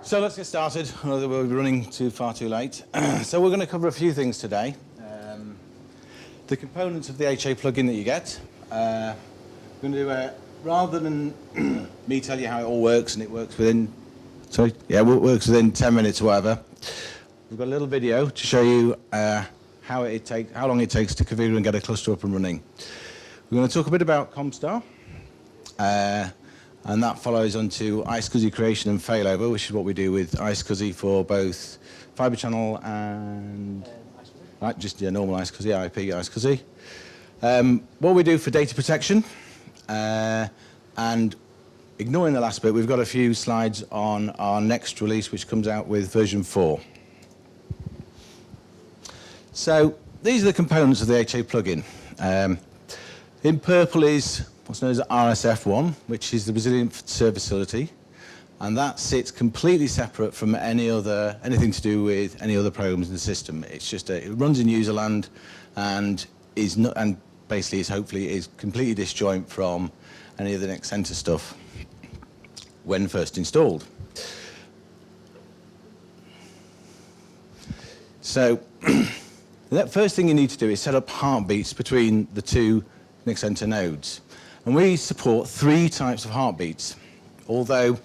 So let's get started. We'll be running far too late. So we're going to cover a few things today. The components of the HA plugin that you get. We're going to do rather than me tell you how it all works, and it works within, it works within 10 minutes or whatever. We've got a little video to show you how long it takes to configure and get a cluster up and running. We're going to talk a bit about ComStar. And that follows on to iSCSI creation and failover, which is what we do with iSCSI for both fiber channel and normal iSCSI, IP iSCSI. What we do for data protection, and ignoring the last bit, we've got a few slides on our next release, which comes out with version 4. So these are the components of the HA plugin. In purple is what's known as RSF1, which is the Resilient Server Facility, and that sits completely separate from anything to do with any other programs in the system. It's just it runs in user land and basically hopefully is completely disjoint from any of the Nexenta stuff when first installed. So the first thing you need to do is set up heartbeats between the two Nexenta nodes. And we support 3 types of heartbeats, although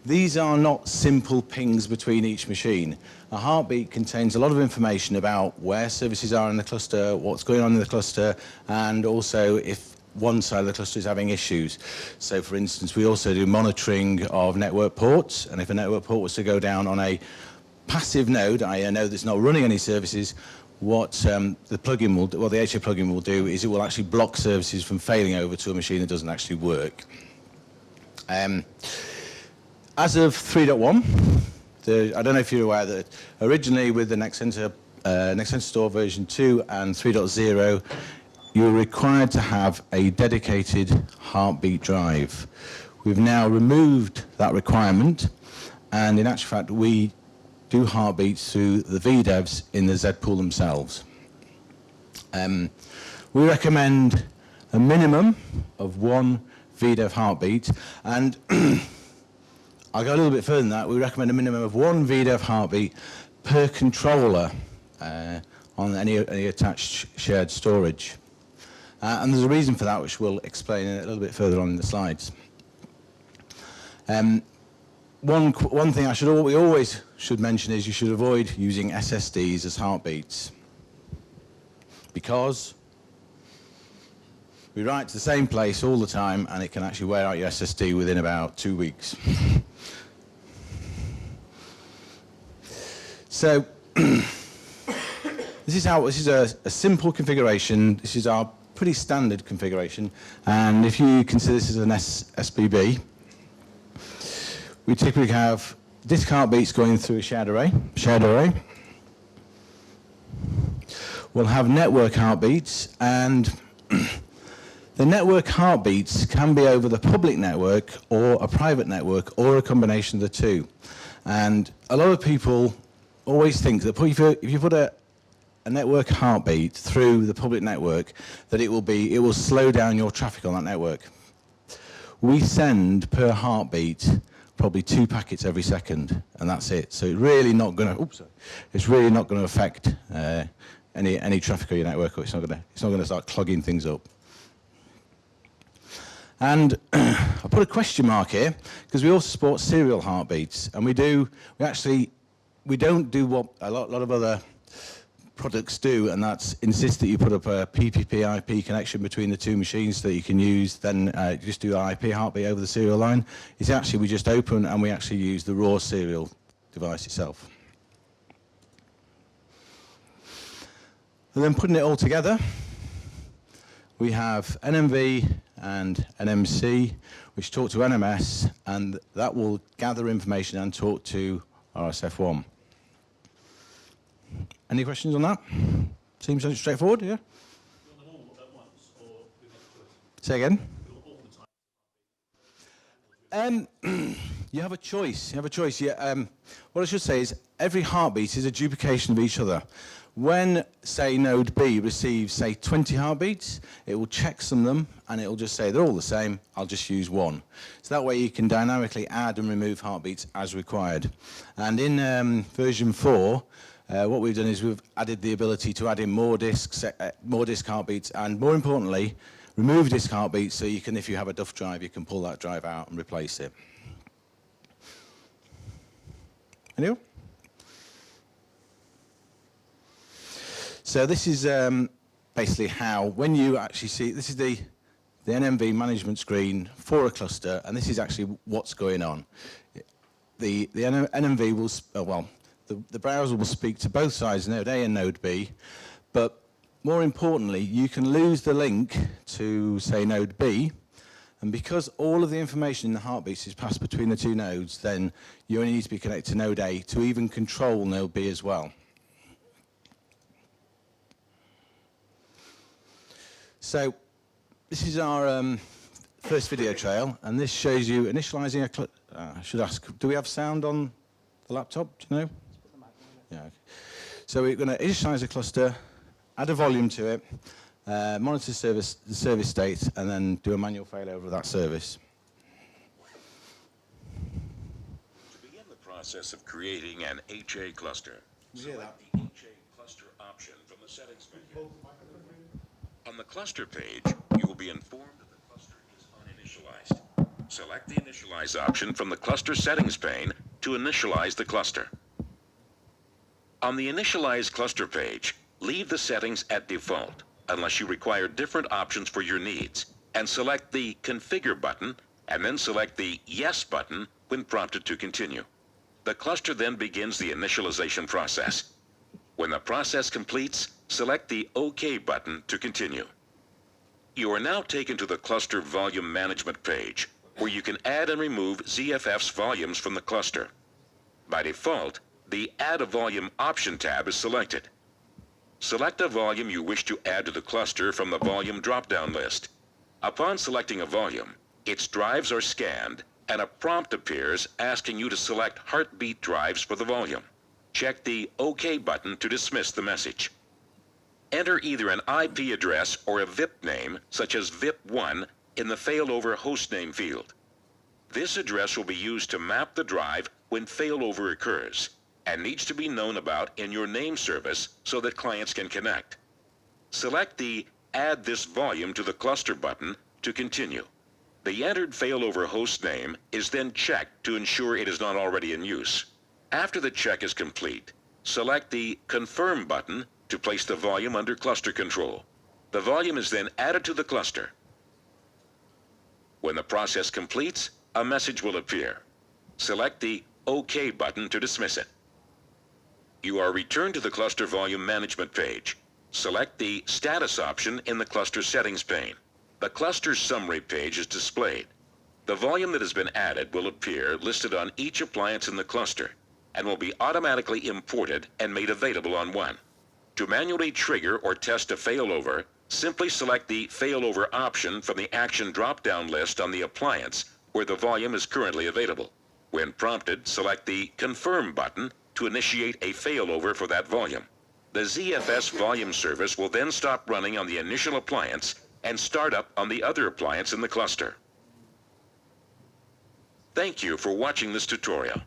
these are not simple pings between each machine. A heartbeat contains a lot of information about where services are in the cluster, what's going on in the cluster, and also if one side of the cluster is having issues. So for instance, we also do monitoring of network ports, and if a network port was to go down on a passive node, i.e. a node that's not running any services, what the plugin will do, what the HA plugin will do is it will actually block services from failing over to a machine that doesn't actually work. As of 3.1, I don't know if you're aware that originally with the NexentaStor version 2 and 3.0, you were required to have a dedicated heartbeat drive. We've now removed that requirement, and in actual fact, we do heartbeats through the VDEVs in the Z pool themselves. We recommend a minimum of 1 VDEV heartbeat, and I'll go a little bit further than that. We recommend a minimum of 1 VDEV heartbeat per controller on any attached shared storage. And there's a reason for that, which we'll explain a little bit further on in the slides. One thing we always should mention is you should avoid using SSDs as heartbeats, because we write to the same place all the time and it can actually wear out your SSD within about 2 weeks. So this is a simple configuration. This is our pretty standard configuration, and if you consider this as an SBB, we typically have disk heartbeats going through a shared array. We'll have network heartbeats, and the network heartbeats can be over the public network or a private network or a combination of the two. And a lot of people always think that if you put a network heartbeat through the public network, that it will slow down your traffic on that network. We send per heartbeat probably 2 packets every second, and that's it. So it's really not going to affect any traffic on your network, or it's not going to start clogging things up. And I put a question mark here because we also support serial heartbeats, and we don't do what a lot of other products do, and that's insist that you put up a PPP IP connection between the 2 machines that you can use, then just do an IP heartbeat over the serial line. It's actually, we just open and we actually use the raw serial device itself. And then putting it all together, we have NMV and NMC, which talk to NMS, and that will gather information and talk to RSF1. Any questions on that? Seems straightforward, yeah? Say again? You have a choice. Yeah, what I should say is every heartbeat is a duplication of each other. When, say, node B receives, say, 20 heartbeats, it will checksum them, and it will just say they're all the same, I'll just use one. So that way you can dynamically add and remove heartbeats as required. And in version 4, what we've done is we've added the ability to add in more disk heartbeats, and more importantly, remove disk heartbeats, so you can, if you have a duff drive, you can pull that drive out and replace it. Anyone? So this is basically how, when you actually see, this is the NMV management screen for a cluster, and this is actually what's going on. The NMV will, the browser will speak to both sides, node A and node B, but more importantly, you can lose the link to, say, node B, and because all of the information in the heartbeats is passed between the two nodes, then you only need to be connected to node A to even control node B as well. So this is our first video trail, and this shows you initializing a I should ask, do we have sound on the laptop? Do you know? Yeah. Okay. So we're going to initialize a cluster, add a volume to it, monitor the service state, and then do a manual failover of that service. To begin the process of creating an HA cluster, select the HA cluster option from the settings menu. On the cluster page, you will be informed that the cluster is uninitialized. Select the Initialize option from the cluster settings pane to initialize the cluster. On the Initialize cluster page, leave the settings at default unless you require different options for your needs, and select the Configure button, and then select the Yes button when prompted to continue. The cluster then begins the initialization process. When the process completes, select the OK button to continue. You are now taken to the cluster volume management page, where you can add and remove ZFF's volumes from the cluster. By default, the Add a Volume option tab is selected. Select a volume you wish to add to the cluster from the volume drop-down list. Upon selecting a volume, its drives are scanned, and a prompt appears asking you to select heartbeat drives for the volume. Check the OK button to dismiss the message. Enter either an IP address or a VIP name, such as VIP1, in the failover hostname field. This address will be used to map the drive when failover occurs, and needs to be known about in your name service so that clients can connect. Select the Add this volume to the cluster button to continue. The entered failover host name is then checked to ensure it is not already in use. After the check is complete, select the Confirm button to place the volume under cluster control. The volume is then added to the cluster. When the process completes, a message will appear. Select the OK button to dismiss it. You are returned to the cluster volume management page. Select the Status option in the cluster settings pane. The cluster summary page is displayed. The volume that has been added will appear listed on each appliance in the cluster and will be automatically imported and made available on one. To manually trigger or test a failover, simply select the Failover option from the Action drop-down list on the appliance where the volume is currently available. When prompted, select the Confirm button to initiate a failover for that volume. The ZFS volume service will then stop running on the initial appliance and start up on the other appliance in the cluster. Thank you for watching this tutorial.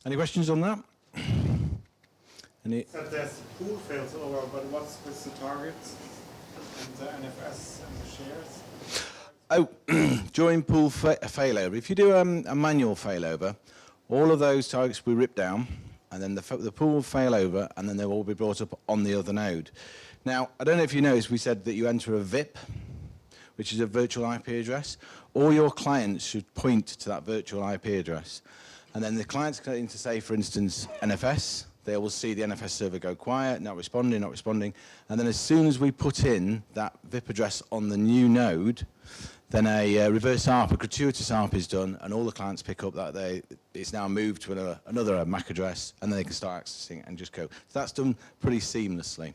Any questions on that? Any? So there's pool failover, but what's with the targets and the NFS and the shares? Oh, during pool failover, if you do a manual failover, all of those targets will be ripped down, and then the pool failover, and then they'll all be brought up on the other node. Now, I don't know if you noticed, we said that you enter a VIP, which is a virtual IP address. All your clients should point to that virtual IP address. And then the client's going to say, for instance, NFS. They will see the NFS server go quiet, not responding, not responding. And then as soon as we put in that VIP address on the new node, then a reverse ARP, a gratuitous ARP is done, and all the clients pick up that it's now moved to another MAC address, and then they can start accessing it and just go. So that's done pretty seamlessly.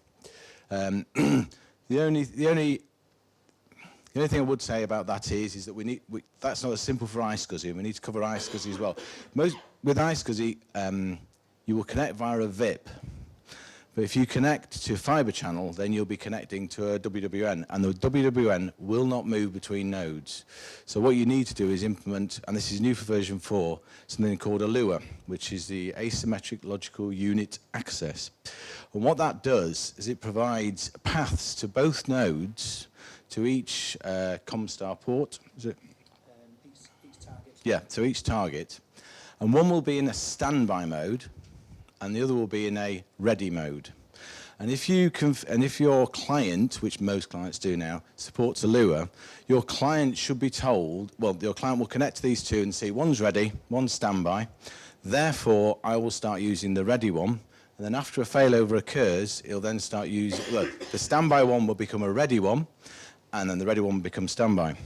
The only thing I would say about that is that that's not as simple for iSCSI, and we need to cover iSCSI as well. With iSCSI, you will connect via a VIP. But if you connect to a fiber channel, then you'll be connecting to a WWN, and the WWN will not move between nodes. So what you need to do is implement, and this is new for version 4, something called a LUA, which is the Asymmetric Logical Unit Access. And what that does is it provides paths to both nodes, to each ComStar port. Is it? Each target. Yeah, to each target. And one will be in a standby mode, and the other will be in a ready mode. And if your client, which most clients do now, supports a LUA, your client should be told, well, your client will connect to these two and see one's ready, one's standby. Therefore, I will start using the ready one. And then after a failover occurs, it'll then start using, well, the standby one will become a ready one, and then the ready one will become standby.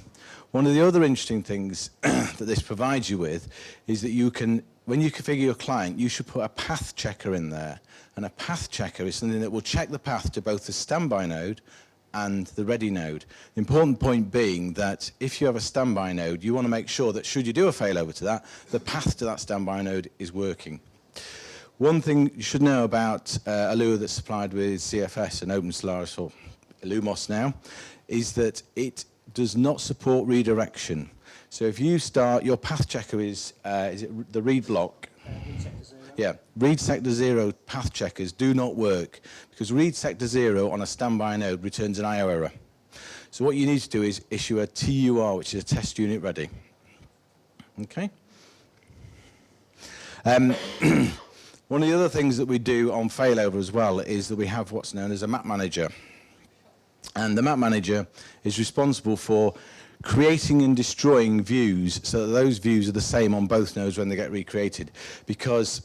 One of the other interesting things that this provides you with is that you can, when you configure your client, you should put a path checker in there. And a path checker is something that will check the path to both the standby node and the ready node. The important point being that if you have a standby node, you want to make sure that should you do a failover to that, the path to that standby node is working. One thing you should know about a LUA that's supplied with CFS and OpenStorage, or Illumos now, is that it does not support redirection. So if you start, your path checker is it the read block? Read sector 0. Yeah, read sector 0 path checkers do not work because read sector 0 on a standby node returns an IO error. So what you need to do is issue a TUR, which is a test unit ready. Okay? One of the other things that we do on failover as well is that we have what's known as a map manager. And the map manager is responsible for creating and destroying views so that those views are the same on both nodes when they get recreated, because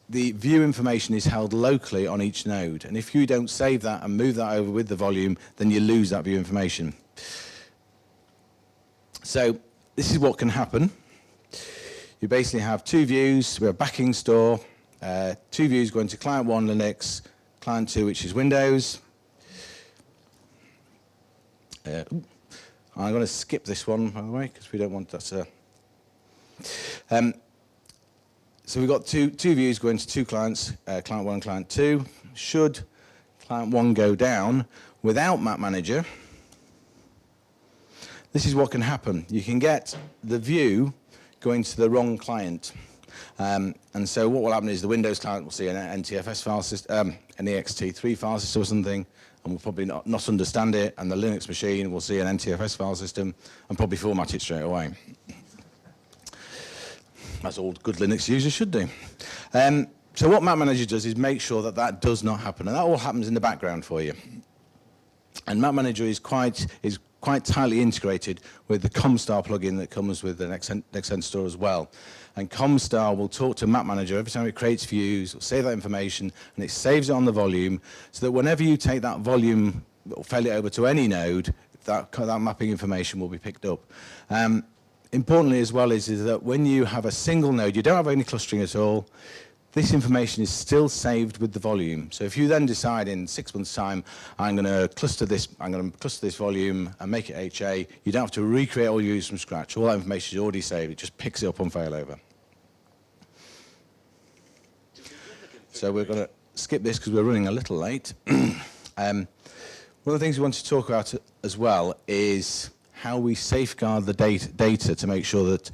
the view information is held locally on each node, and if you don't save that and move that over with the volume, then you lose that view information. So this is what can happen. You basically have two views. We have backing store, two views going to client 1 Linux, client 2 which is Windows. I'm going to skip this one, by the way, because we don't want that to... so we've got two views going to two clients, client 1 and client 2. Should client 1 go down without Map Manager, this is what can happen. You can get the view going to the wrong client. And so what will happen is the Windows client will see an NTFS file system, an ext3 file system or something, and will probably not understand it, and the Linux machine will see an NTFS file system and probably format it straight away. As all good Linux users should do. So what Map Manager does is make sure that that does not happen, and that all happens in the background for you. And Map Manager is quite tightly integrated with the ComStar plugin that comes with the NexentaStor as well. And ComStar will talk to Map Manager every time it creates views, it'll save that information, and it saves it on the volume, so that whenever you take that volume or fail it over to any node, that mapping information will be picked up. Importantly as well is that when you have a single node, you don't have any clustering at all, this information is still saved with the volume. So if you then decide in 6 months' time, I'm going to cluster this volume and make it HA, you don't have to recreate all your use from scratch. All that information is already saved. It just picks it up on failover. So we're going to skip this because we're running a little late. One of the things we want to talk about as well is how we safeguard the data to make sure that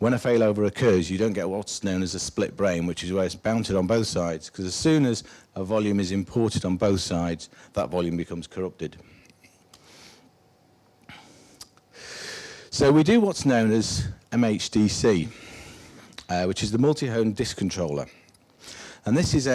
when a failover occurs, you don't get what's known as a split brain, which is where it's bounded on both sides, because as soon as a volume is imported on both sides, that volume becomes corrupted. So we do what's known as MHDC, which is the multi-home disk controller. And this is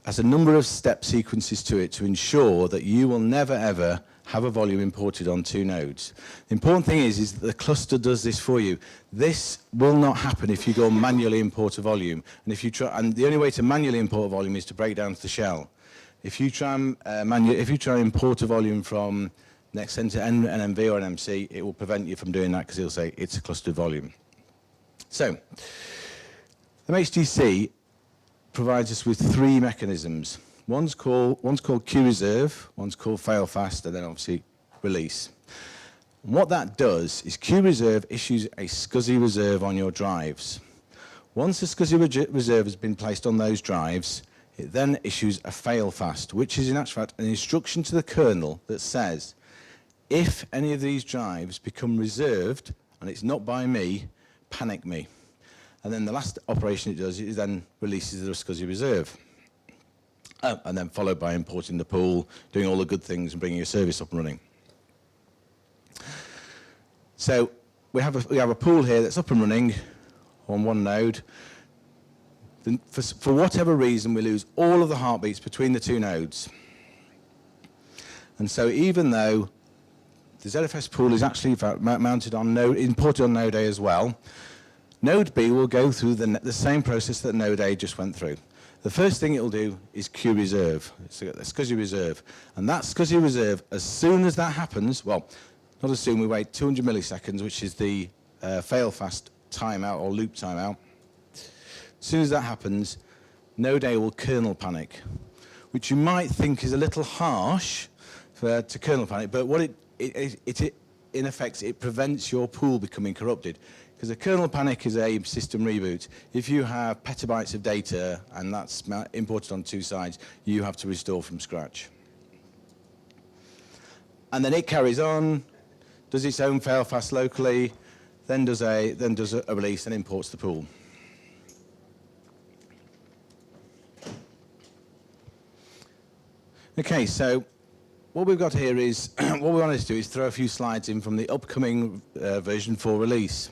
has a number of step sequences to it to ensure that you will never, ever have a volume imported on two nodes. The important thing is that the cluster does this for you. This will not happen if you go manually import a volume. And if you try, and the only way to manually import a volume is to break down to the shell. If you try and import a volume from Nexenta NMV or NMC, it will prevent you from doing that because it'll say it's a clustered volume. So, MHDC provides us with three mechanisms. One's called queue reserve, one's called fail fast, and then obviously release. And what that does is queue reserve issues a SCSI reserve on your drives. Once a SCSI reserve has been placed on those drives, it then issues a fail-fast, which is in actual fact an instruction to the kernel that says, if any of these drives become reserved, and it's not by me, panic me. And then the last operation it does is then releases the SCSI reserve. And then followed by importing the pool, doing all the good things and bringing your service up and running. So we have a pool here that's up and running on one node. Then for whatever reason, we lose all of the heartbeats between the two nodes. And so even though the ZFS pool is actually mounted on imported on node A as well, node B will go through the same process that node A just went through. The first thing it will do is queue reserve. So the SCSI reserve. And that SCSI reserve, as soon as that happens, well, not as soon, we wait 200 milliseconds, which is the fail-fast timeout or loop timeout. As soon as that happens, node A will kernel panic, which you might think is a little harsh to kernel panic, but what it in effect, it prevents your pool becoming corrupted. Because a kernel panic is a system reboot. If you have petabytes of data and that's imported on two sides, you have to restore from scratch. And then it carries on, does its own fail-fast locally, then does a release and imports the pool. Okay, so what we've got here is, what we wanted to do is throw a few slides in from the upcoming version 4 release.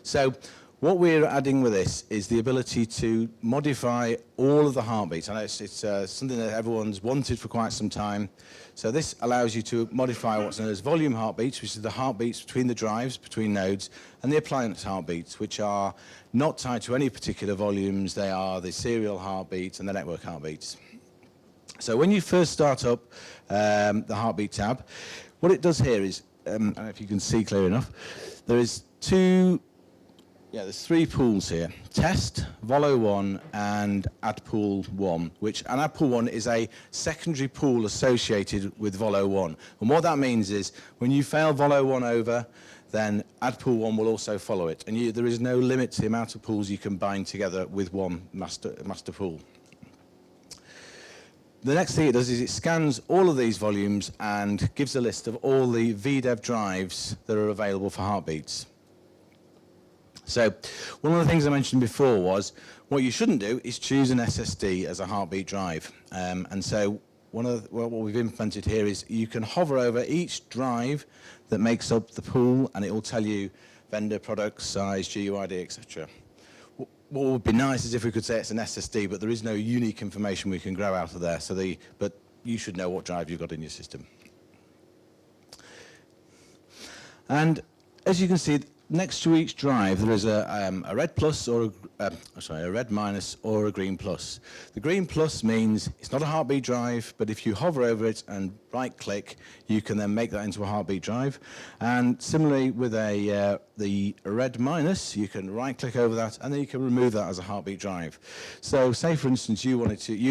So what we're adding with this is the ability to modify all of the heartbeats. I know it's something that everyone's wanted for quite some time. So this allows you to modify what's known as volume heartbeats, which is the heartbeats between the drives, between nodes, and the appliance heartbeats, which are not tied to any particular volumes. They are the serial heartbeats and the network heartbeats. So when you first start up the heartbeat tab, what it does here is, I don't know if you can see clear enough, there's three pools here: test, Volo 1, and add pool 1. And add pool 1 is a secondary pool associated with Volo 1. And what that means is, when you fail Volo 1 over, then add pool 1 will also follow it. And there is no limit to the amount of pools you can bind together with one master pool. The next thing it does is it scans all of these volumes and gives a list of all the VDEV drives that are available for heartbeats. So one of the things I mentioned before was what you shouldn't do is choose an SSD as a heartbeat drive. And so what we've implemented here is you can hover over each drive that makes up the pool, and it will tell you vendor, product, size, GUID, etc. What would be nice is if we could say it's an SSD, but there is no unique information we can grow out of there. But you should know what drive you've got in your system. And as you can see, next to each drive there is a red plus or a red minus or a green plus. The green plus means it's not a heartbeat drive, but if you hover over it and right click, you can then make that into a heartbeat drive. And similarly with the red minus, you can right click over that and then you can remove that as a heartbeat drive. So say for instance you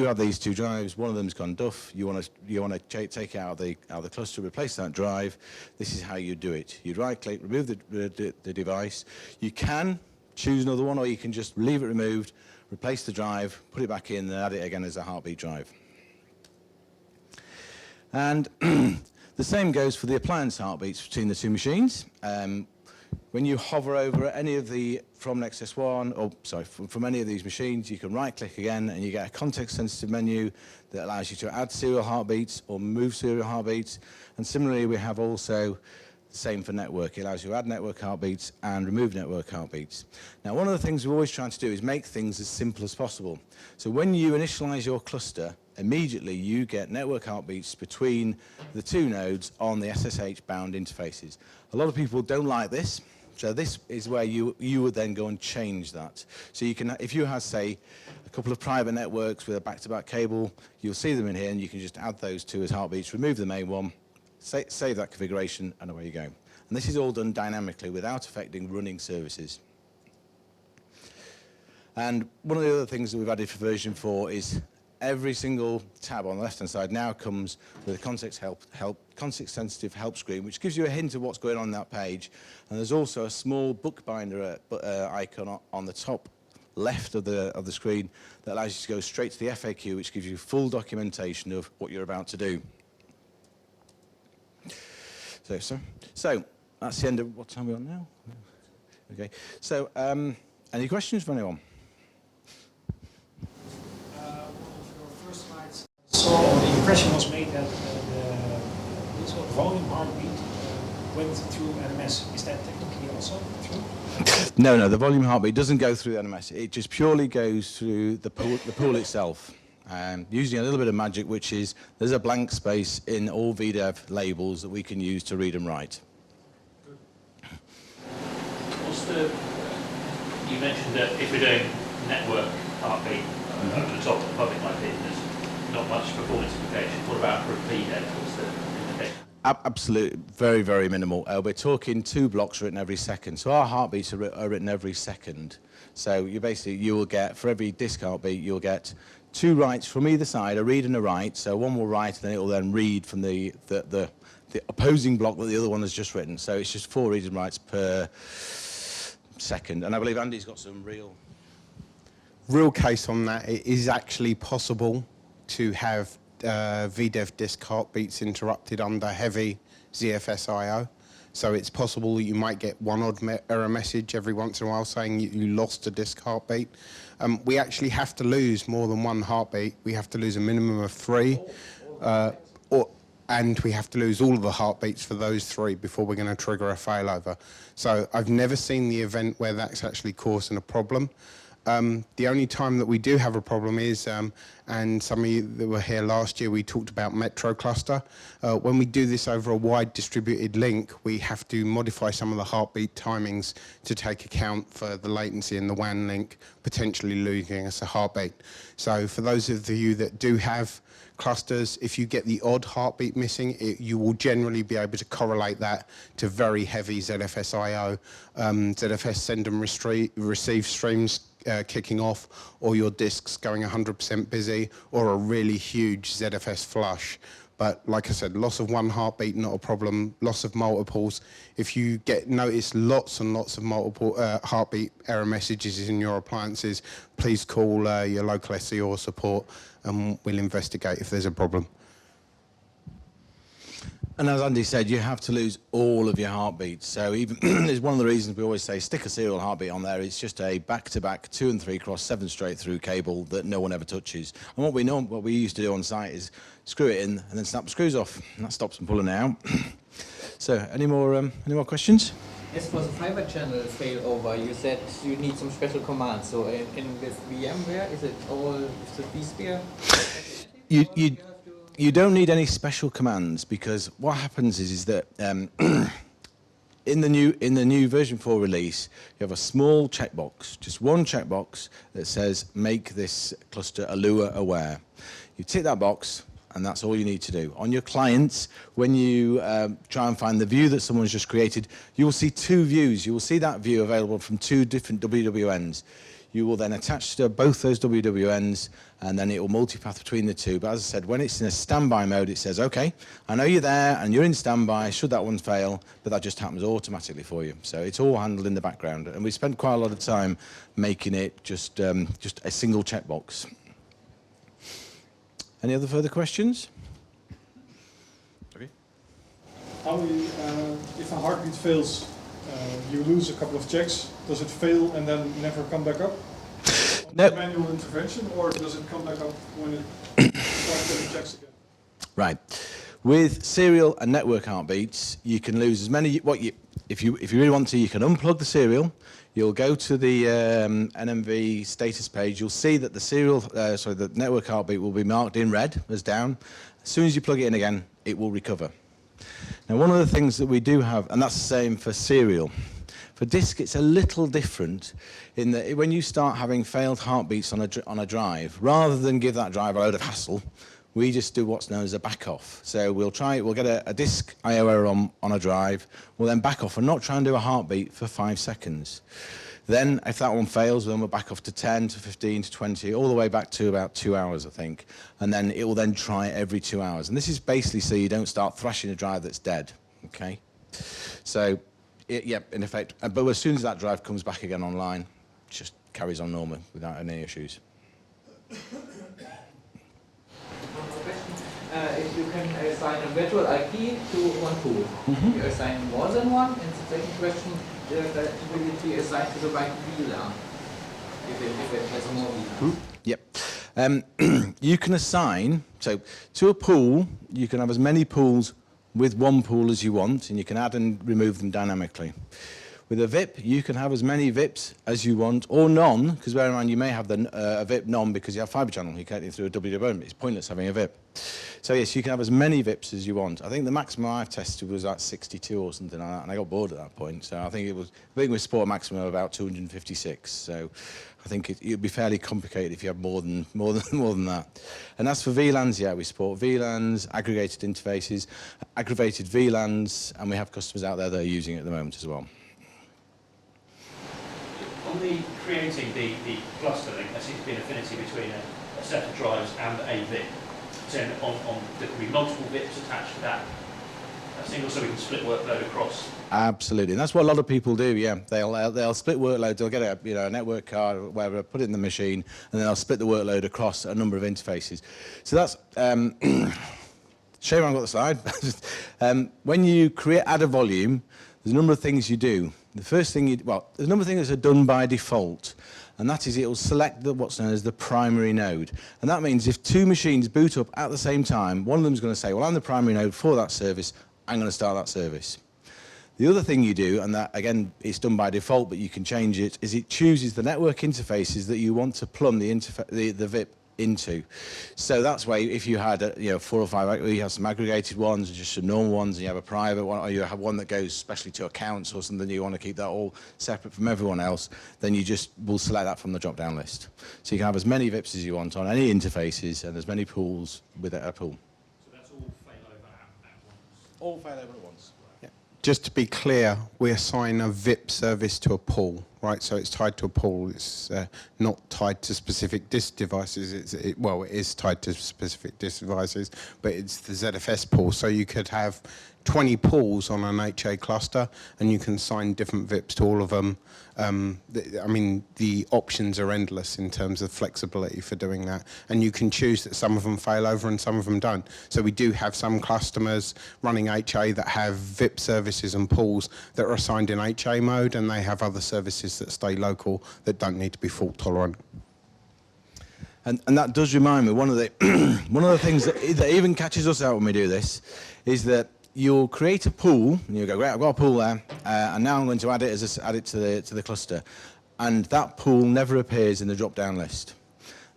have these two drives, one of them's gone duff, you want to take it out of the cluster, replace that drive. This is how you do it. You right click, remove the device. You can choose another one, or you can just leave it removed, replace the drive, put it back in, and add it again as a heartbeat drive. And the same goes for the appliance heartbeats between the two machines. When you hover over any of from any of these machines, you can right-click again, and you get a context-sensitive menu that allows you to add serial heartbeats or move serial heartbeats. And similarly, we have also the same for network. It allows you to add network heartbeats and remove network heartbeats. Now, one of the things we're always trying to do is make things as simple as possible. So when you initialize your cluster, immediately you get network heartbeats between the two nodes on the SSH-bound interfaces. A lot of people don't like this, so this is where you would then go and change that. So you can, if you have, say, a couple of private networks with a back-to-back cable, you'll see them in here, and you can just add those two as heartbeats, remove the main one, save that configuration, and away you go. And this is all done dynamically without affecting running services. And one of the other things that we've added for version 4 is every single tab on the left-hand side now comes with a context-sensitive help screen, which gives you a hint of what's going on that page. And there's also a small bookbinder icon on the top left of the screen that allows you to go straight to the FAQ, which gives you full documentation of what you're about to do. So that's the end of what time are we on now? Okay. So any questions from anyone? One of your first slides saw, or the impression was made that the sort of volume heartbeat went through NMS. Is that technically also true? No, the volume heartbeat doesn't go through NMS. It just purely goes through the pool itself. Using a little bit of magic, which is there's a blank space in all VDEV labels that we can use to read and write. You mentioned that if we're doing network heartbeat over the top of the public IP, there's not much performance implication. What about for a VDEV? What's the implication? Absolutely, very, very minimal. We're talking 2 blocks written every second. So our heartbeats are written every second. So you will get, for every disk heartbeat, you'll get 2 writes from either side, a read and a write. So one will write, and then it will then read from the opposing block that the other one has just written. So it's just 4 reads and writes per second. And I believe Andy's got some real case on that. It is actually possible to have VDEV disk heartbeats interrupted under heavy ZFS I/O. So it's possible that you might get one odd error message every once in a while saying you lost a disk heartbeat. We actually have to lose more than 1 heartbeat. We have to lose a minimum of 3. And we have to lose all of the heartbeats for those 3 before we're going to trigger a failover. So I've never seen the event where that's actually causing a problem. The only time that we do have a problem is, and some of you that were here last year, we talked about Metro cluster. When we do this over a wide distributed link, we have to modify some of the heartbeat timings to take account for the latency in the WAN link, potentially losing us a heartbeat. So for those of you that do have clusters, if you get the odd heartbeat missing, you will generally be able to correlate that to very heavy ZFS I/O, ZFS send and receive streams kicking off, or your disks going 100% busy, or a really huge ZFS flush. But like I said, loss of 1 heartbeat, not a problem. Loss of multiples. If you notice lots and lots of multiple heartbeat error messages in your appliances, please call your local SEO support and we'll investigate if there's a problem. And as Andy said, you have to lose all of your heartbeats. So even it's one of the reasons we always say stick a serial heartbeat on there. It's just a back-to-back 2 and 3 cross 7 straight through cable that no one ever touches. And what we used to do on site is screw it in and then snap the screws off, and that stops them pulling out. So any more questions? As for the fiber channel failover, you said you need some special commands. So in with VMware, is it all with the vSphere? You don't need any special commands, because what happens is that in the new version 4 release, you have a small checkbox, just one checkbox that says make this cluster Allure aware. You tick that box, and that's all you need to do. On your clients, when you try and find the view that someone's just created, you will see 2 views. You will see that view available from 2 different WWNs. You will then attach to both those WWNs, and then it will multipath between the 2. But as I said, when it's in a standby mode, it says, okay, I know you're there and you're in standby, should that one fail, but that just happens automatically for you. So it's all handled in the background. And we spent quite a lot of time making it just a single checkbox. Any other further questions? Okay. How if a heartbeat fails, you lose a couple of checks. Does it fail and then never come back up? No. Manual intervention, or does it come back up when it starts getting checks again? Right. With serial and network heartbeats, you can lose as many. If you really want to, you can unplug the serial. You'll go to the NMV status page. You'll see that the network heartbeat will be marked in red as down. As soon as you plug it in again, it will recover. Now, one of the things that we do have, and that's the same for serial. For disk, it's a little different in that when you start having failed heartbeats on a drive, rather than give that drive a load of hassle, we just do what's known as a back off. So we'll get a disk IO error on a drive, we'll then back off and not try and do a heartbeat for 5 seconds. Then if that one fails, then we're back off to 10 to 15 to 20, all the way back to about 2 hours, I think. And then it will then try every 2 hours. And this is basically so you don't start thrashing a drive that's dead, okay? So, yeah, in effect, but as soon as that drive comes back again online, it just carries on normal without any issues. If you can assign a virtual IP to one pool, you assign more than one, and the second question, will it be assigned to the right VLAN, if it has more VLAN? Yep. You can assign, so to a pool, you can have as many pools with one pool as you want, and you can add and remove them dynamically. With a VIP, you can have as many VIPs as you want, or none, because bear in mind you may have a VIP none because you have fibre channel, you can't get through a WWM, it's pointless having a VIP. So yes, you can have as many VIPs as you want. I think the maximum I've tested was at 62 or something like that, and I got bored at that point, so I think we support a maximum of about 256, so I think it would be fairly complicated if you have more than that. And as for VLANs, yeah, we support VLANs, aggregated interfaces, aggregated VLANs, and we have customers out there that are using it at the moment as well. On the creating the cluster link, there seems to be an affinity between a set of drives and a VIP. So there could be multiple VIPs attached to that single, so we can split workload across. Absolutely, and that's what a lot of people do. Yeah, they'll split workload. They'll get a network card or whatever, put it in the machine, and then they'll split the workload across a number of interfaces. So that's shame I haven't got the slide. When you add a volume, there's a number of things you do. The first thing there's a number of things that are done by default, and that is it will select what's known as the primary node. And that means if two machines boot up at the same time, one of them is going to say, well, I'm the primary node for that service, I'm going to start that service. The other thing you do, and that again it's done by default but you can change it, is it chooses the network interfaces that you want to plumb the VIP into. So that's why if you had 4 or 5, you have some aggregated ones, or just some normal ones, and you have a private one, or you have one that goes especially to accounts or something, you want to keep that all separate from everyone else, then you just will select that from the drop-down list. So you can have as many VIPs as you want on any interfaces and as many pools with a pool. So that's all failover at once? All failover at once. Yeah. Just to be clear, we assign a VIP service to a pool, right? So it's tied to a pool. It's not tied to specific disk devices. It is tied to specific disk devices, but it's the ZFS pool. So you could have 20 pools on an HA cluster, and you can assign different VIPs to all of them. I mean, the options are endless in terms of flexibility for doing that, and you can choose that some of them fail over and some of them don't. So we do have some customers running HA that have VIP services and pools that are assigned in HA mode, and they have other services that stay local that don't need to be fault tolerant. And that does remind me, one of the things that even catches us out when we do this is that you'll create a pool, and you go, great, I've got a pool there, and now I'm going to add it to the cluster, and that pool never appears in the drop-down list.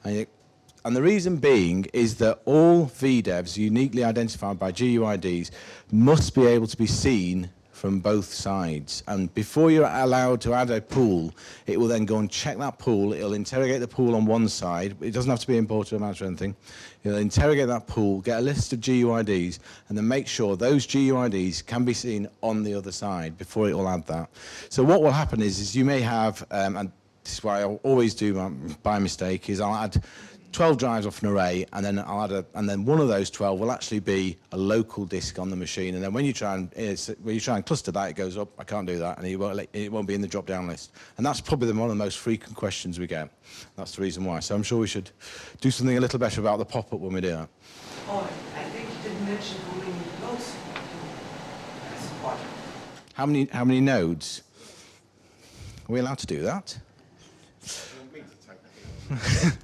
And the reason being is that all VDEVs uniquely identified by GUIDs must be able to be seen from both sides, and before you're allowed to add a pool, it will then go and check that pool. It'll interrogate the pool on one side. It doesn't have to be imported or matched or anything. It'll interrogate that pool, get a list of GUIDs, and then make sure those GUIDs can be seen on the other side before it will add that. So what will happen is you may have, and this is what I always do by mistake, is I'll add 12 drives off an array, and then and then one of those 12 will actually be a local disk on the machine. And then when you try and cluster that, it goes up. I can't do that, and it won't be in the drop-down list. And that's probably one of the most frequent questions we get. That's the reason why. So I'm sure we should do something a little better about the pop-up when we do that. Oh, I think you didn't mention how many nodes you support. How many nodes? Are we allowed to do that?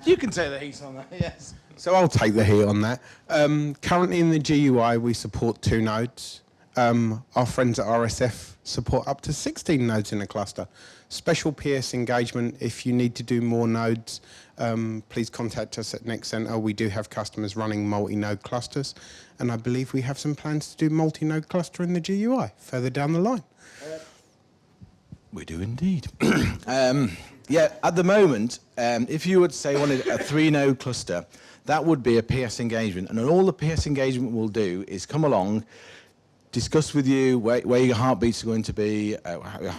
You can take the heat on that, yes. So I'll take the heat on that. Currently in the GUI, we support 2 nodes. Our friends at RSF support up to 16 nodes in a cluster. Special PS engagement, if you need to do more nodes, please contact us at Nexenta. We do have customers running multi-node clusters, and I believe we have some plans to do multi-node cluster in the GUI further down the line. We do indeed. Yeah, at the moment, if you would say wanted a 3-node cluster, that would be a PS engagement. And all the PS engagement will do is come along, discuss with you where your heartbeats are going to be,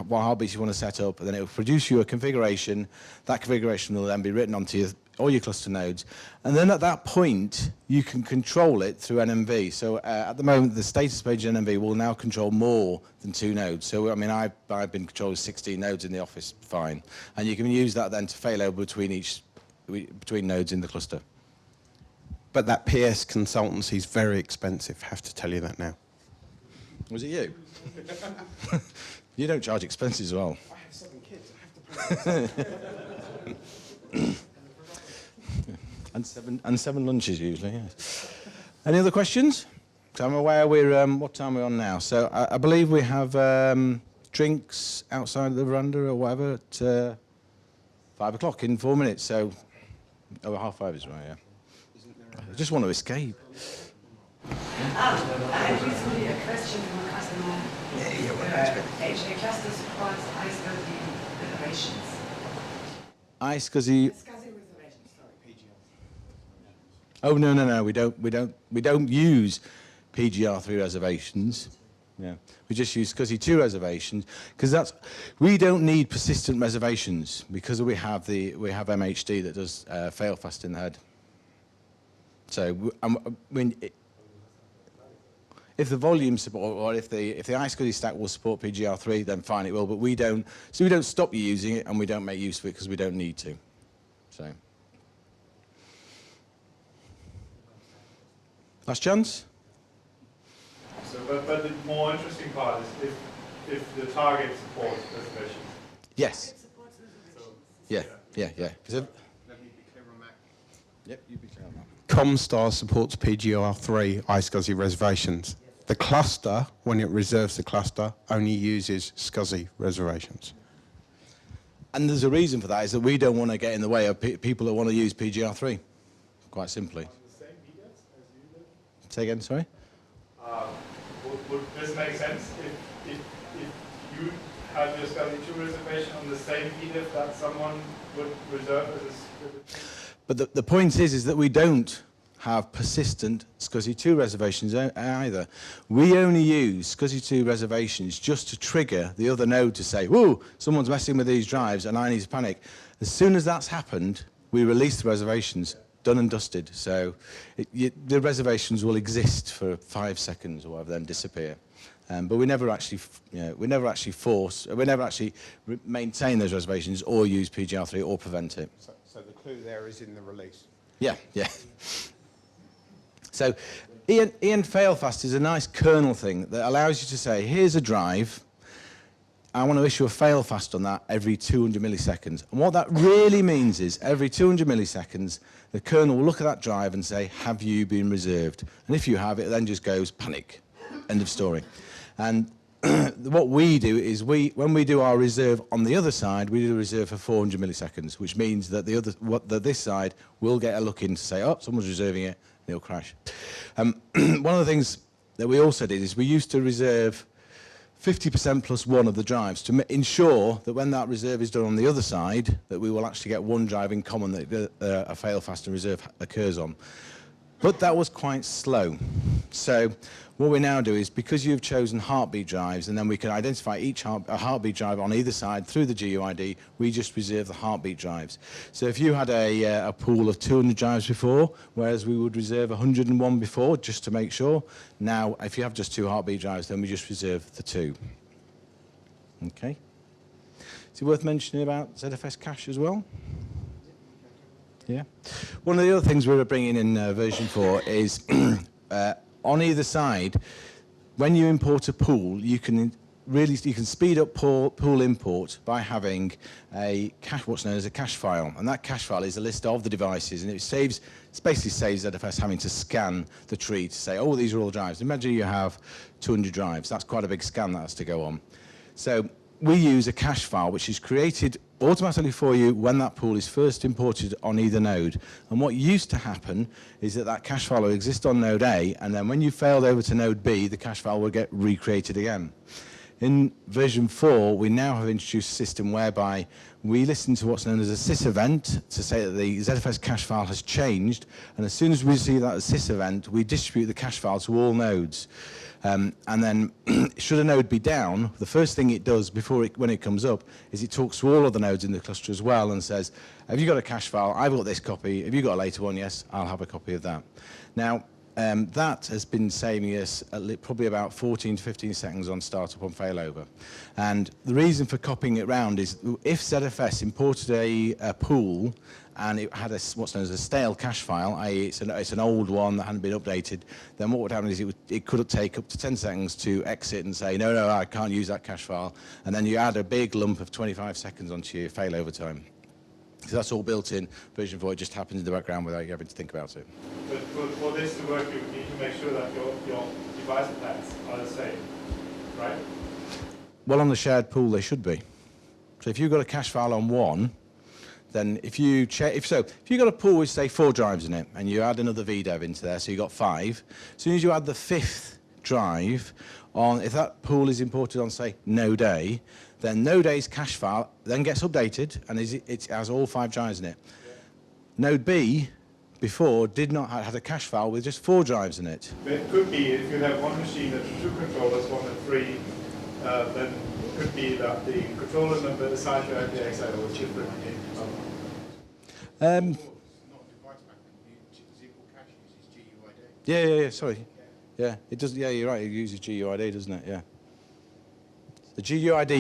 what heartbeats you want to set up, and then it will produce you a configuration. That configuration will then be written onto all your cluster nodes. And then at that point, you can control it through NMV. So at the moment, the status page in NMV will now control more than 2 nodes. So, I mean, I've been controlling 16 nodes in the office, fine. And you can use that then to fail over between nodes in the cluster. But that PS consultancy is very expensive, have to tell you that now. Was it you? You don't charge expenses as well. I have 7 kids, I have to pay. And seven lunches usually, yes. Any other questions? So I'm aware we're, what time are we on now? So I believe we have drinks outside the veranda or whatever at 5 o'clock in 4 minutes. So, over 5:30 is right, yeah. I just want to escape. I have recently a question from a customer. HA cluster supports iSCSI reservations. iSCSI. SCSI reservations, sorry. Oh no, we don't use PGR3 reservations. Yeah, we just use SCSI 2 reservations because we don't need persistent reservations because we have MHD that does fail fast in the head. So if the volume support or if the iSCSI stack will support PGR3, then fine, it will. But we don't. So we don't stop you using it, and we don't make use of it because we don't need to. So last chance. So, but the more interesting part is if the target supports reservations. Yes. Yeah. Let me be clear on that. Yep, you be clear on that. ComStar supports PGR3 iSCSI reservations. The cluster, when it reserves the cluster, only uses SCSI reservations. And there's a reason for that, is that we don't want to get in the way of people that want to use PGR3, quite simply. On the same VDAs as you did? Say again, sorry? Would this make sense if you had your SCSI 2 reservation on the same VDAs that someone would reserve as a... But the point is that we don't have persistent SCSI 2 reservations either. We only use SCSI 2 reservations just to trigger the other node to say, whoa, someone's messing with these drives and I need to panic. As soon as that's happened, we release the reservations, done and dusted. So the reservations will exist for 5 seconds or whatever, then disappear. But we never actually, we never actually maintain those reservations or use PGR3 or prevent it. So the clue there is in the release. Yeah. So Ian Failfast is a nice kernel thing that allows you to say, here's a drive, I want to issue a failfast on that every 200 milliseconds. And what that really means is every 200 milliseconds, the kernel will look at that drive and say, have you been reserved? And if you have, it then just goes panic, end of story. And what we do is when we do our reserve on the other side, we do a reserve for 400 milliseconds, which means that this side will get a look in to say, oh, someone's reserving it, and it'll crash. One of the things that we also did is we used to reserve 50% plus 1 of the drives to ensure that when that reserve is done on the other side, that we will actually get one drive in common that a fail fast and reserve occurs on. But that was quite slow. So what we now do is, because you've chosen heartbeat drives, and then we can identify a heartbeat drive on either side through the GUID, we just reserve the heartbeat drives. So if you had a pool of 200 drives before, whereas we would reserve 101 before, just to make sure, now if you have just 2 heartbeat drives, then we just reserve the 2. Okay. Is it worth mentioning about ZFS cache as well? Yeah. One of the other things we were bringing in version 4 is on either side, when you import a pool, you can speed up pool import by having what's known as a cache file, and that cache file is a list of the devices, and it basically saves ZFS having to scan the tree to say, oh, these are all drives. Imagine you have 200 drives. That's quite a big scan that has to go on. So we use a cache file which is created automatically for you when that pool is first imported on either node. And what used to happen is that cache file will exist on node A, and then when you failed over to node B, the cache file will get recreated again. In version 4, we now have introduced a system whereby we listen to what's known as a sys event to say that the ZFS cache file has changed, and as soon as we see that sys event, we distribute the cache file to all nodes. And then, should a node be down, the first thing it does when it comes up is it talks to all of the nodes in the cluster as well and says, have you got a cache file? I've got this copy. Have you got a later one? Yes, I'll have a copy of that. Now, that has been saving us probably about 14 to 15 seconds on startup on failover. And the reason for copying it round is if ZFS imported a pool and it had what's known as a stale cache file, i.e. it's an old one that hadn't been updated, then what would happen is it could take up to 10 seconds to exit and say, no, I can't use that cache file. And then you add a big lump of 25 seconds onto your failover time. So that's all built in. Version 4 just happens in the background without you having to think about it. But for this to work, you need to make sure that your device paths are the same, right? Well, on the shared pool, they should be. So if you've got a cache file on one, then if you've got a pool with, say, 4 drives in it, and you add another VDEV into there, so you've got 5, as soon as you add the 5th drive on, if that pool is imported on, say, node A, then node A's cache file then gets updated, and it has all 5 drives in it. Yeah. Node B, before, had a cache file with just 4 drives in it. But it could be, if you have one machine that's 2 controllers, 1 and 3, then it could be that the controller number assigned to MPX is different. Yeah, sorry. Yeah, it does. Yeah, you're right. It uses GUID, doesn't it? Yeah. The GUID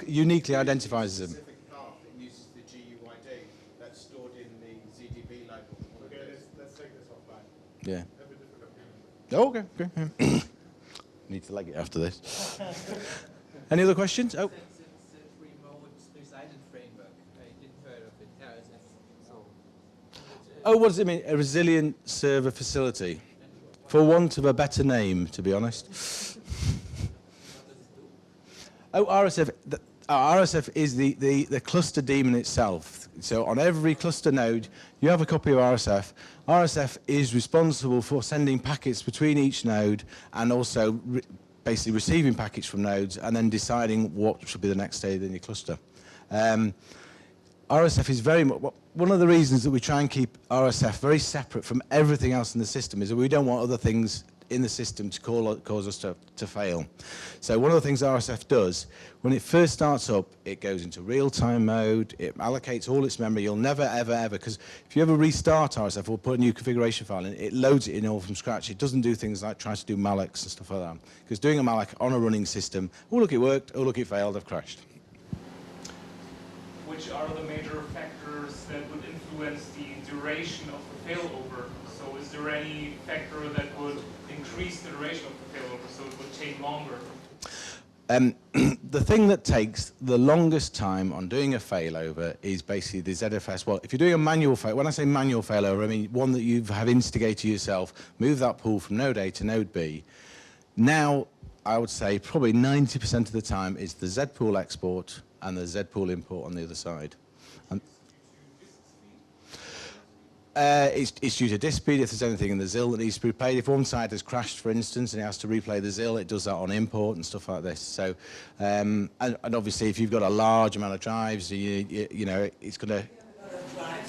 uniquely identifies them. Specific path that uses the GUID that's stored in the ZDB label. Okay, let's take this offline. Yeah. Have a different opinion. Oh, okay. Need to leg it after this. Any other questions? Oh. It's a remote resilient framework. I didn't heard of it. RSF. So. Oh, what does it mean? A resilient server facility. For want of a better name, to be honest. Oh, RSF. RSF is the cluster daemon itself. So on every cluster node, you have a copy of RSF. RSF is responsible for sending packets between each node and also basically receiving packets from nodes and then deciding what should be the next stage in your cluster. RSF is very much, one of the reasons that we try and keep RSF very separate from everything else in the system is that we don't want other things in the system to cause us to fail. So one of the things RSF does, when it first starts up, it goes into real-time mode, it allocates all its memory. You'll never, ever, because if you ever restart RSF or put a new configuration file in, it loads it in all from scratch. It doesn't do things like try to do mallocs and stuff like that. Because doing a malloc on a running system, oh look, it worked, oh look, it failed, I've crashed. Which are the major factors that would influence the duration of the failover? So is there any factor that would increase the duration of the failover, so it would take longer? The thing that takes the longest time on doing a failover is basically the ZFS. Well, if you're doing a manual failover, when I say manual failover, I mean one that you have instigated yourself, move that pool from node A to node B. Now, I would say probably 90% of the time is the Z pool export and the Z pool import on the other side. It's due to disk speed. If there's anything in the ZIL that needs to be replayed, if one side has crashed, for instance, and it has to replay the ZIL, it does that on import and stuff like this. So, and obviously, if you've got a large amount of drives, you know, it's going to.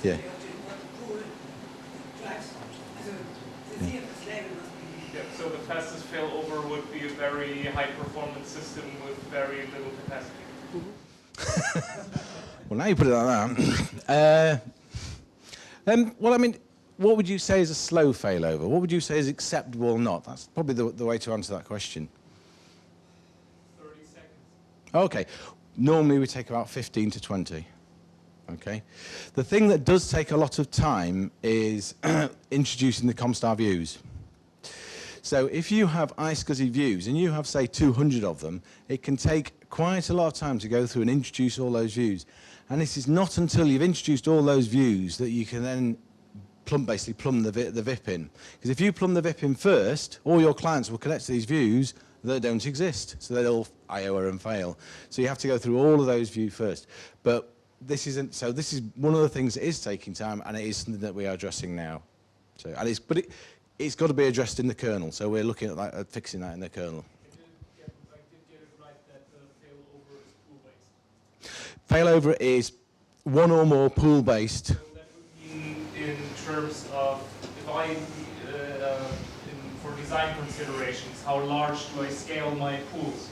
Yeah. Yeah, so the fastest failover would be a very high-performance system with very little capacity. Well, now you put it like that. Well, I mean, what would you say is a slow failover? What would you say is acceptable or not? That's probably the way to answer that question. 30 seconds. Okay. Normally we take about 15 to 20. Okay. The thing that does take a lot of time is introducing the Comstar views. So if you have iSCSI views and you have, say, 200 of them, it can take quite a lot of time to go through and introduce all those views. And this is not until you've introduced all those views that you can then basically plumb the VIP in. Because if you plumb the VIP in first, all your clients will connect to these views that don't exist. So they'll IO and fail. So you have to go through all of those views first. But this isn't, so this is one of the things that is taking time, and it is something that we are addressing now. So, and it's got to be addressed in the kernel. So we're looking at, at fixing that in the kernel. Failover is one or more pool-based. So that would mean in terms of, if I, for the design considerations. How large do I scale my pools?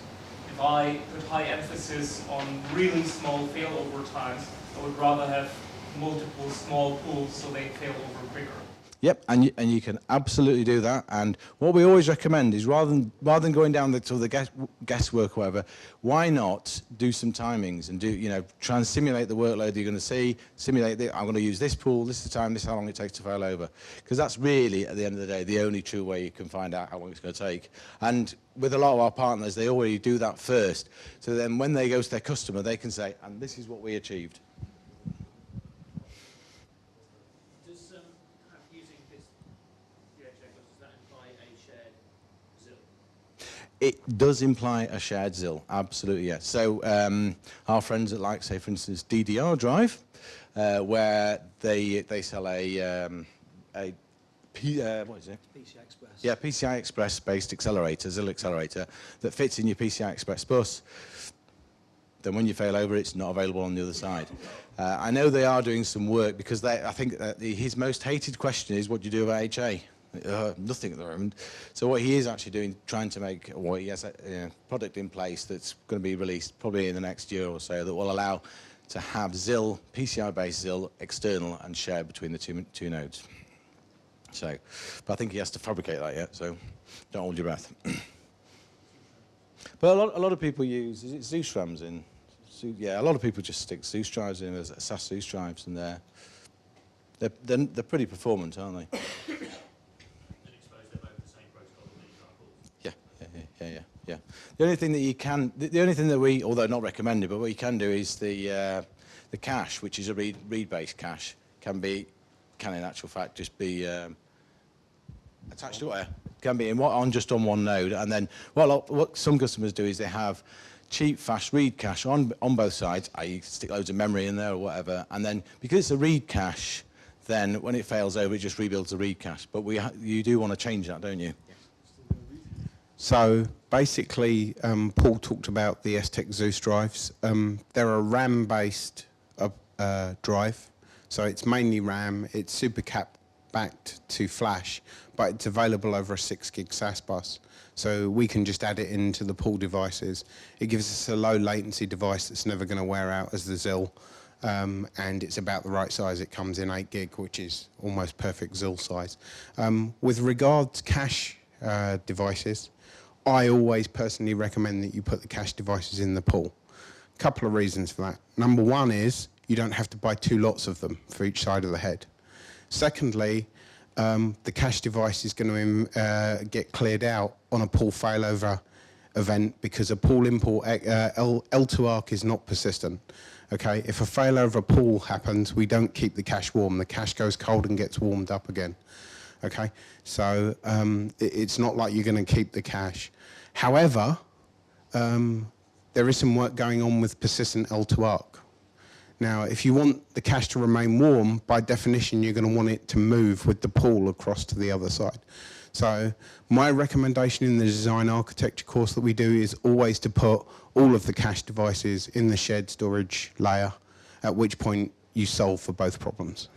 If I put high emphasis on really small failover times, I would rather have multiple small pools so they fail over quicker. Yep, and you can absolutely do that. And what we always recommend is rather than going down the sort of the guesswork or whatever, why not do some timings and try and simulate the workload that you're going to see, I'm going to use this pool, this is the time, this is how long it takes to fail over. Because that's really, at the end of the day, the only true way you can find out how long it's going to take. And with a lot of our partners, they already do that first. So then when they go to their customer, they can say, and this is what we achieved. It does imply a shared ZIL, absolutely, yes. So our friends at, like, say, for instance, DDR Drive, where they sell what is it? PCI Express. Yeah, PCI Express-based accelerator, ZIL accelerator, that fits in your PCI Express bus. Then when you fail over, it's not available on the other side. I know they are doing some work because I think that his most hated question is, what do you do about HA? Nothing at the moment. So what he is actually doing, trying to make, well, he has a product in place that's going to be released probably in the next year or so that will allow to have ZIL, PCI-based ZIL, external and shared between the two nodes. So, but I think he has to fabricate that yet, so don't hold your breath. But a lot of people use, is it Zeus RAMs in? Yeah, a lot of people just stick Zeus drives in as SAS Zeus drives, and they're pretty performant, aren't they? Yeah. The only thing that you can, the only thing that we, although not recommended, but what you can do is the cache, which is a read-based cache, can in actual fact just be attached to where? Can be just on one node, and then what some customers do is they have cheap, fast read cache on both sides, i.e. stick loads of memory in there or whatever, and then because it's a read cache, then when it fails over, it just rebuilds the read cache. But you do want to change that, don't you? So basically, Paul talked about the STEC Zeus drives. They're a RAM-based drive, so it's mainly RAM. It's supercap backed to flash, but it's available over a 6 gig SAS bus. So we can just add it into the Paul devices. It gives us a low latency device that's never going to wear out as the ZIL, and it's about the right size. It comes in 8 gig, which is almost perfect ZIL size. With regards to cache devices, I always personally recommend that you put the cache devices in the pool. A couple of reasons for that. Number one is you don't have to buy 2 lots of them for each side of the head. Secondly, the cache device is going to get cleared out on a pool failover event because a pool import L2ARC is not persistent. Okay, if a failover pool happens, we don't keep the cache warm. The cache goes cold and gets warmed up again. Okay, so it's not like you're going to keep the cache. However, there is some work going on with persistent L2ARC. Now, if you want the cache to remain warm, by definition, you're going to want it to move with the pool across to the other side. So my recommendation in the design architecture course that we do is always to put all of the cache devices in the shared storage layer, at which point you solve for both problems.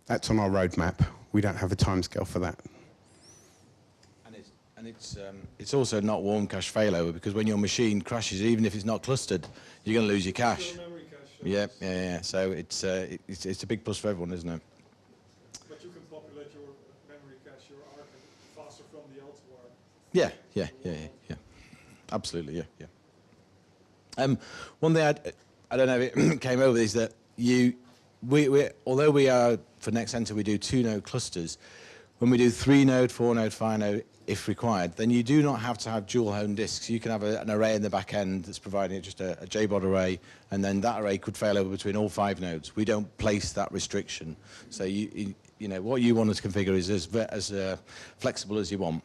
That's on our roadmap. We don't have a timescale for that. And it's also not warm cache failover, because when your machine crashes, even if it's not clustered, you're going to lose your cache. Yeah. So it's a big plus for everyone, isn't it? But you can populate your memory cache, your ARC, faster from the L2ARC. Yeah. Absolutely, yeah. One thing I don't know if it came over is that although we are, for Nexenta, we do 2-node clusters. When we do 3-node, 4-node, 5-node, if required, then you do not have to have dual home disks. You can have an array in the back end that's providing just a JBOD array, and then that array could fail over between all 5 nodes. We don't place that restriction. So you know what you want to configure is as flexible as you want.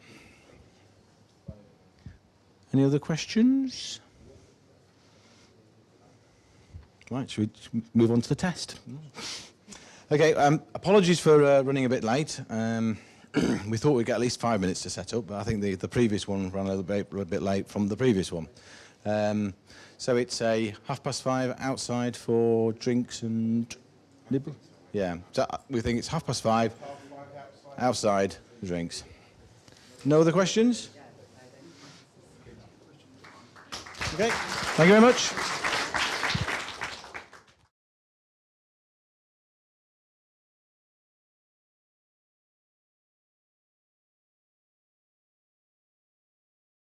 Any other questions? Right, should we move on to the test? Okay, apologies for running a bit late. We thought we'd get at least 5 minutes to set up, but I think the previous one ran a bit late from the previous one. So it's a 5:30 outside for drinks and nibble. Yeah, so we think it's 5:30 outside the drinks. No other questions? Okay, thank you very much.